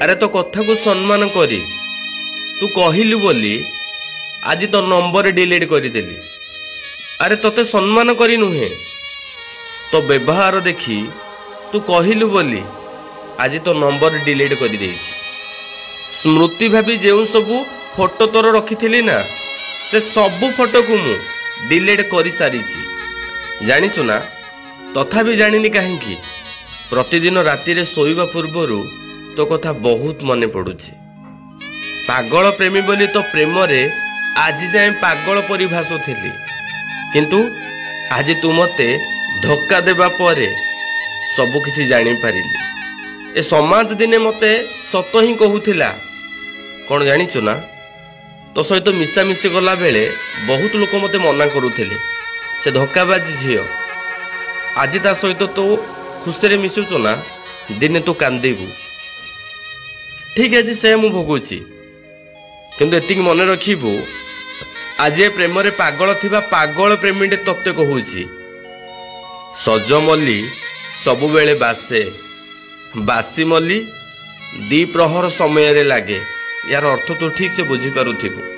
अरे तो कथा को सम्मान करी तू कहलु बोली आज तो नंबर डिलीट करदेली। अरे तोते सम्मान करी नुहे तो व्यवहार देखी तू कहलु बोली आज तो नंबर डिलीट कर देछि। स्मृति भाभी जो सबू फोटो तोर रखी ना से सबू फोटो को मु डिलीट कर सारी जानिचु ना। तथापि जानिनी कहीं प्रतिदिन राति शोवा पूर्वर तो कथा बहुत मन पड़ुछि। पागल प्रेमी बोली तो प्रेम रे आज जाए पागल परि भासुथिली किंतु आज तू मते धोखा देबा परे सब किसी जानी पारिली। ए समाज दिने मते सत ही कहूथिला कौन जानिचु ना तो सहित मिशामिशी गला बेले बहुत लोक मते मना करुथिले से धोखाबाजी झियो। आज ता सहित तो खुशी रे मिशुचु ना दिने तू कांदेबू। ठीक है से मु भोगुची किंतु एतिक मन रखिबू आज ए प्रेम रे पागल थिबा पागल प्रेमीटे तत्ते कहूची सज मल्ली सबु बेले बासे बासी मल्ली दी प्रहर समय रे लागे। यार अर्थ तो ठीक से बुझी पारुथिबू।